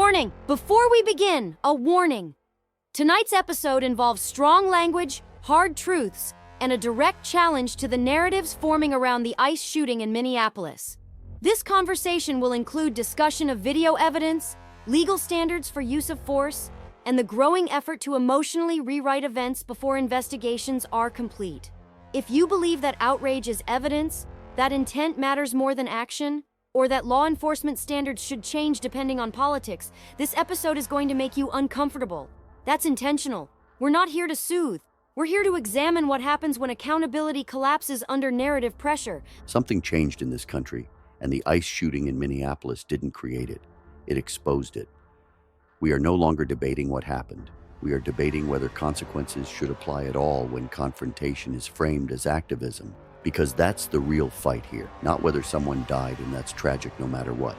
Warning! Before we begin, a warning. Tonight's episode involves strong language, hard truths, and a direct challenge to the narratives forming around the ICE shooting in Minneapolis. This conversation will include discussion of video evidence, legal standards for use of force, and the growing effort to emotionally rewrite events before investigations are complete. If you believe that outrage is evidence, that intent matters more than action, or that law enforcement standards should change depending on politics, this episode is going to make you uncomfortable. That's intentional. We're not here to soothe. We're here to examine what happens when accountability collapses under narrative pressure. Something changed in this country, and the ICE shooting in Minneapolis didn't create it. It exposed it. We are no longer debating what happened. We are debating whether consequences should apply at all when confrontation is framed as activism. Because that's the real fight here, not whether someone died, and that's tragic no matter what.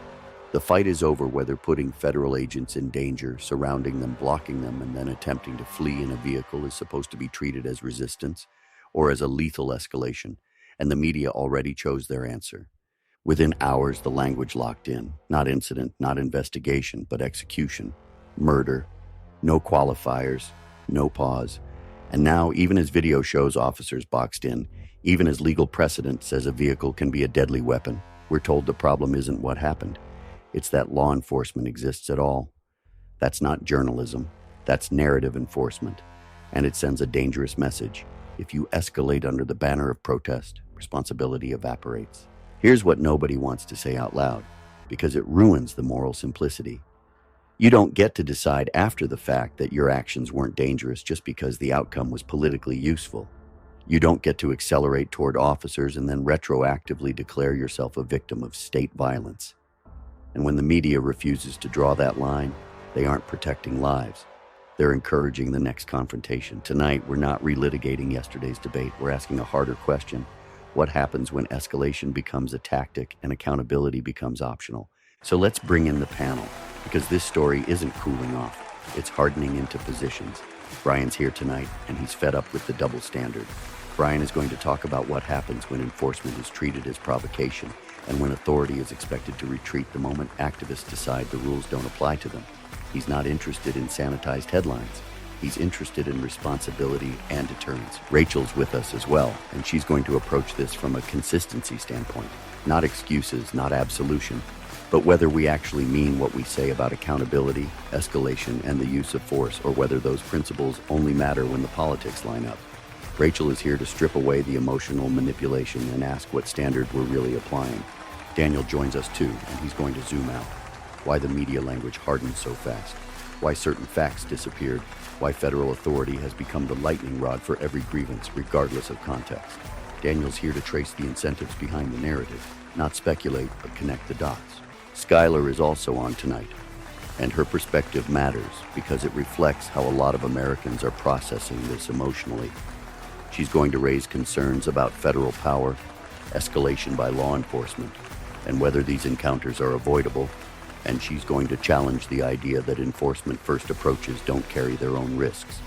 The fight is over whether putting federal agents in danger, surrounding them, blocking them, and then attempting to flee in a vehicle is supposed to be treated as resistance or as a lethal escalation, and the media already chose their answer. Within hours, the language locked in. Not incident, not investigation, but execution. Murder. No qualifiers. No pause. And now, even as video shows officers boxed in, even as legal precedent says a vehicle can be a deadly weapon, we're told the problem isn't what happened. It's that law enforcement exists at all. That's not journalism. That's narrative enforcement. And it sends a dangerous message. If you escalate under the banner of protest, responsibility evaporates. Here's what nobody wants to say out loud, because it ruins the moral simplicity. You don't get to decide after the fact that your actions weren't dangerous just because the outcome was politically useful. You don't get to accelerate toward officers and then retroactively declare yourself a victim of state violence. And when the media refuses to draw that line, they aren't protecting lives. They're encouraging the next confrontation. Tonight, we're not relitigating yesterday's debate. We're asking a harder question. What happens when escalation becomes a tactic and accountability becomes optional? So let's bring in the panel, because this story isn't cooling off. It's hardening into positions. Brian's here tonight, and he's fed up with the double standard. Brian is going to talk about what happens when enforcement is treated as provocation and when authority is expected to retreat the moment activists decide the rules don't apply to them. He's not interested in sanitized headlines. He's interested in responsibility and deterrence. Rachel's with us as well, and she's going to approach this from a consistency standpoint. Not excuses, not absolution, but whether we actually mean what we say about accountability, escalation, and the use of force, or whether those principles only matter when the politics line up. Rachel is here to strip away the emotional manipulation and ask what standard we're really applying. Daniel joins us too, and he's going to zoom out. Why the media language hardens so fast. Why certain facts disappeared. Why federal authority has become the lightning rod for every grievance, regardless of context. Daniel's here to trace the incentives behind the narrative, not speculate, but connect the dots. Skylar is also on tonight, and her perspective matters because it reflects how a lot of Americans are processing this emotionally. She's going to raise concerns about federal power, escalation by law enforcement, and whether these encounters are avoidable. And she's going to challenge the idea that enforcement-first approaches don't carry their own risks.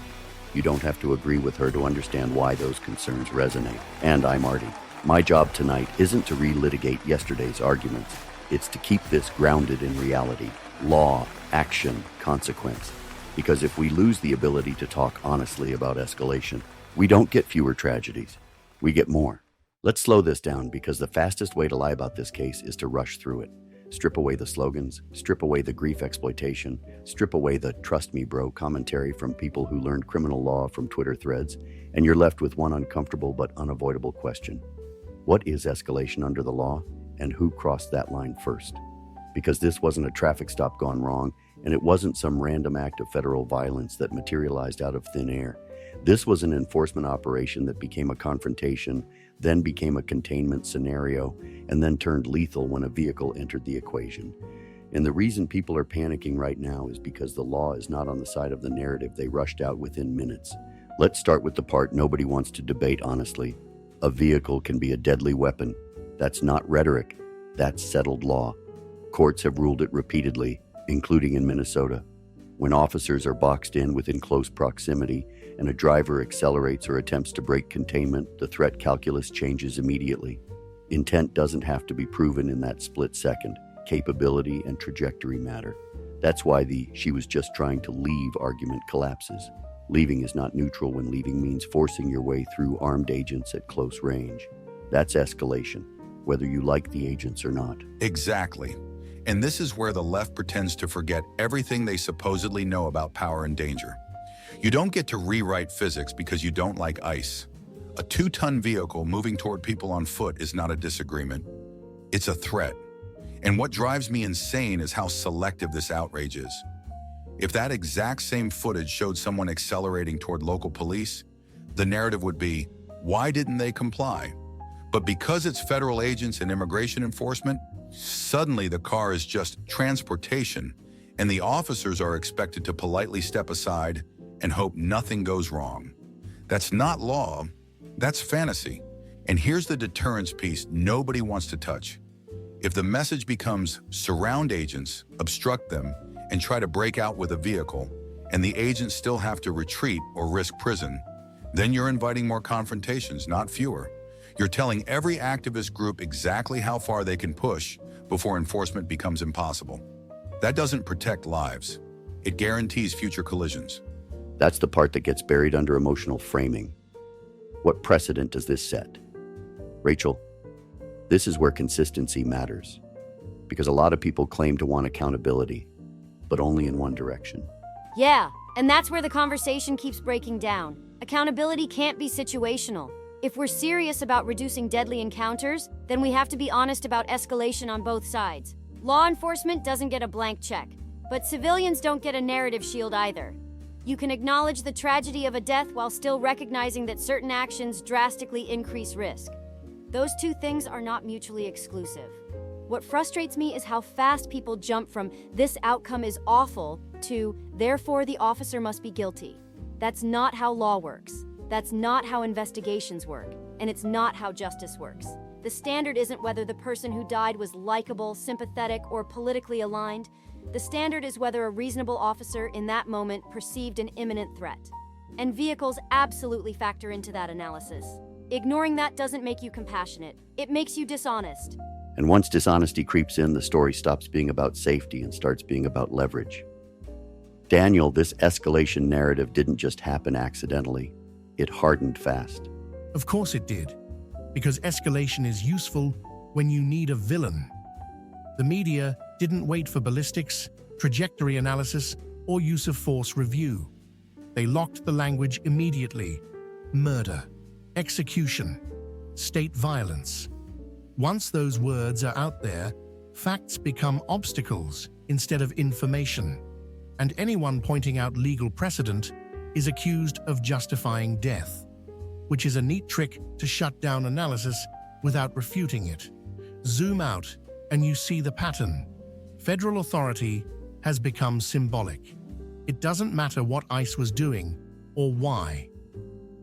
You don't have to agree with her to understand why those concerns resonate. And I'm Artie. My job tonight isn't to relitigate yesterday's arguments. It's to keep this grounded in reality. Law, action, consequence. Because if we lose the ability to talk honestly about escalation, we don't get fewer tragedies. We get more. Let's slow this down, because the fastest way to lie about this case is to rush through it. Strip away the slogans, strip away the grief exploitation, strip away the "trust me bro" commentary from people who learned criminal law from Twitter threads, and you're left with one uncomfortable but unavoidable question. What is escalation under the law, and who crossed that line first? Because this wasn't a traffic stop gone wrong, and it wasn't some random act of federal violence that materialized out of thin air. This was an enforcement operation that became a confrontation, then became a containment scenario, and then turned lethal when a vehicle entered the equation. And the reason people are panicking right now is because the law is not on the side of the narrative they rushed out within minutes. Let's start with the part nobody wants to debate honestly. A vehicle can be a deadly weapon. That's not rhetoric. That's settled law. Courts have ruled it repeatedly, including in Minnesota. When officers are boxed in within close proximity and a driver accelerates or attempts to break containment, the threat calculus changes immediately. Intent doesn't have to be proven in that split second. Capability and trajectory matter. That's why the "she was just trying to leave" argument collapses. Leaving is not neutral when leaving means forcing your way through armed agents at close range. That's escalation, whether you like the agents or not. Exactly. And this is where the left pretends to forget everything they supposedly know about power and danger. You don't get to rewrite physics because you don't like ice. A 2-ton vehicle moving toward people on foot is not a disagreement. It's a threat. And what drives me insane is how selective this outrage is. If that exact same footage showed someone accelerating toward local police, the narrative would be, why didn't they comply? But because it's federal agents and immigration enforcement, suddenly the car is just transportation, and the officers are expected to politely step aside and hope nothing goes wrong. That's not law, that's fantasy. And here's the deterrence piece nobody wants to touch. If the message becomes surround agents, obstruct them, and try to break out with a vehicle, and the agents still have to retreat or risk prison, then you're inviting more confrontations, not fewer. You're telling every activist group exactly how far they can push before enforcement becomes impossible. That doesn't protect lives. It guarantees future collisions. That's the part that gets buried under emotional framing. What precedent does this set? Rachel, this is where consistency matters. Because a lot of people claim to want accountability, but only in one direction. Yeah, and that's where the conversation keeps breaking down. Accountability can't be situational. If we're serious about reducing deadly encounters, then we have to be honest about escalation on both sides. Law enforcement doesn't get a blank check, but civilians don't get a narrative shield either. You can acknowledge the tragedy of a death while still recognizing that certain actions drastically increase risk. Those two things are not mutually exclusive. What frustrates me is how fast people jump from "this outcome is awful" to "therefore the officer must be guilty." That's not how law works. That's not how investigations work. And it's not how justice works. The standard isn't whether the person who died was likable, sympathetic, or politically aligned. The standard is whether a reasonable officer in that moment perceived an imminent threat. And vehicles absolutely factor into that analysis. Ignoring that doesn't make you compassionate. It makes you dishonest. And once dishonesty creeps in, the story stops being about safety and starts being about leverage. Daniel, this escalation narrative didn't just happen accidentally. It hardened fast. Of course it did, because escalation is useful when you need a villain. The media didn't wait for ballistics, trajectory analysis, or use of force review. They locked the language immediately. Murder, execution, state violence. Once those words are out there, facts become obstacles instead of information. And anyone pointing out legal precedent is accused of justifying death, which is a neat trick to shut down analysis without refuting it. Zoom out and you see the pattern. Federal authority has become symbolic. It doesn't matter what ICE was doing or why.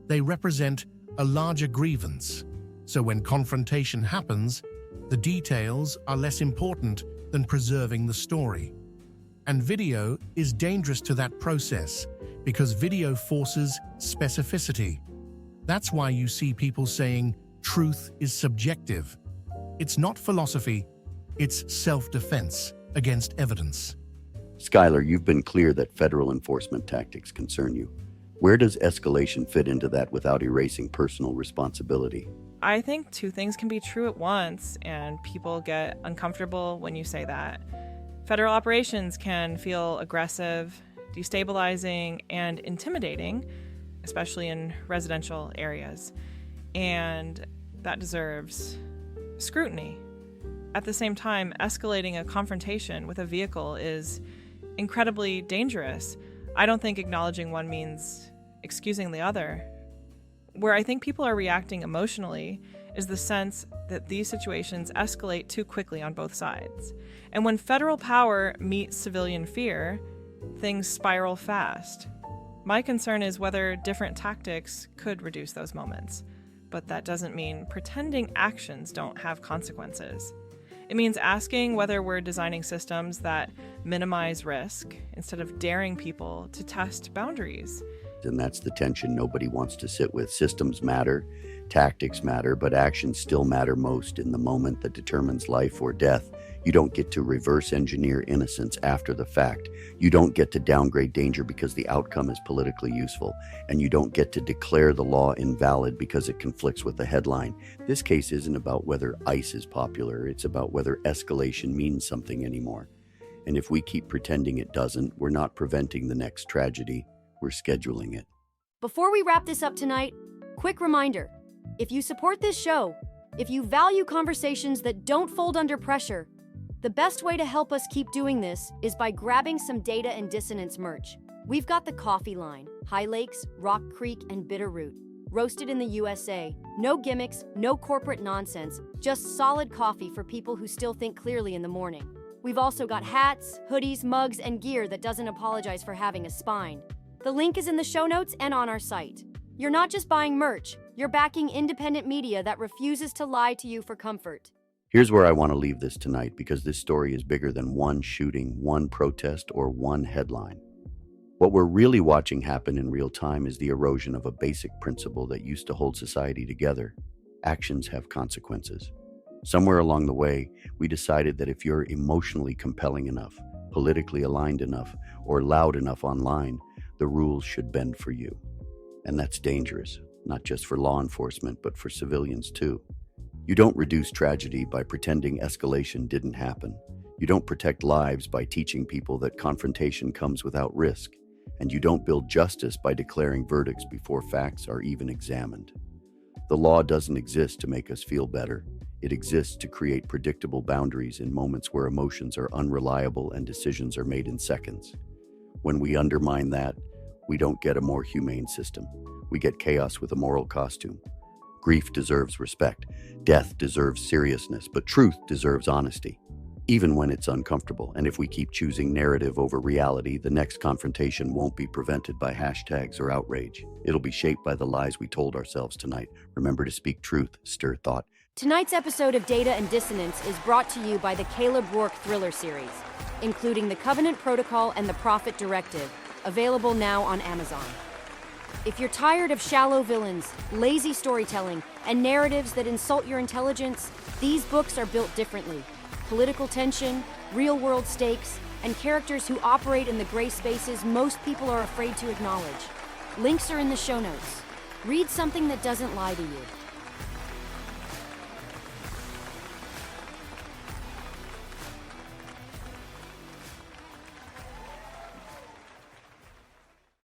They represent a larger grievance. So when confrontation happens, the details are less important than preserving the story. And video is dangerous to that process because video forces specificity. That's why you see people saying truth is subjective. It's not philosophy, it's self-defense against evidence. Skylar, you've been clear that federal enforcement tactics concern you. Where does escalation fit into that without erasing personal responsibility? I think two things can be true at once, and people get uncomfortable when you say that. Federal operations can feel aggressive, destabilizing, and intimidating, especially in residential areas, and that deserves scrutiny. At the same time, escalating a confrontation with a vehicle is incredibly dangerous. I don't think acknowledging one means excusing the other. Where I think people are reacting emotionally is the sense that these situations escalate too quickly on both sides. And when federal power meets civilian fear, things spiral fast. My concern is whether different tactics could reduce those moments, but that doesn't mean pretending actions don't have consequences. It means asking whether we're designing systems that minimize risk instead of daring people to test boundaries. And that's the tension nobody wants to sit with. Systems matter, tactics matter, but actions still matter most in the moment that determines life or death. You don't get to reverse engineer innocence after the fact. You don't get to downgrade danger because the outcome is politically useful. And you don't get to declare the law invalid because it conflicts with the headline. This case isn't about whether ICE is popular. It's about whether escalation means something anymore. And if we keep pretending it doesn't, we're not preventing the next tragedy. We're scheduling it. Before we wrap this up tonight, quick reminder. If you support this show, if you value conversations that don't fold under pressure, the best way to help us keep doing this is by grabbing some Data and Dissonance merch. We've got the coffee line, High Lakes, Rock Creek, and Bitterroot. Roasted in the USA. No gimmicks, no corporate nonsense, just solid coffee for people who still think clearly in the morning. We've also got hats, hoodies, mugs, and gear that doesn't apologize for having a spine. The link is in the show notes and on our site. You're not just buying merch, you're backing independent media that refuses to lie to you for comfort. Here's where I want to leave this tonight, because this story is bigger than one shooting, one protest, or one headline. What we're really watching happen in real time is the erosion of a basic principle that used to hold society together. Actions have consequences. Somewhere along the way, we decided that if you're emotionally compelling enough, politically aligned enough, or loud enough online, the rules should bend for you. And that's dangerous, not just for law enforcement, but for civilians too. You don't reduce tragedy by pretending escalation didn't happen. You don't protect lives by teaching people that confrontation comes without risk. And you don't build justice by declaring verdicts before facts are even examined. The law doesn't exist to make us feel better. It exists to create predictable boundaries in moments where emotions are unreliable and decisions are made in seconds. When we undermine that, we don't get a more humane system. We get chaos with a moral costume. Grief deserves respect. Death deserves seriousness, but truth deserves honesty, even when it's uncomfortable. And if we keep choosing narrative over reality, the next confrontation won't be prevented by hashtags or outrage. It'll be shaped by the lies we told ourselves tonight. Remember to speak truth, stir thought. Tonight's episode of Data and Dissonance is brought to you by the Caleb Rourke thriller series, including The Covenant Protocol and The Prophet Directive, available now on Amazon. If you're tired of shallow villains, lazy storytelling, and narratives that insult your intelligence, these books are built differently. Political tension, real-world stakes, and characters who operate in the gray spaces most people are afraid to acknowledge. Links are in the show notes. Read something that doesn't lie to you.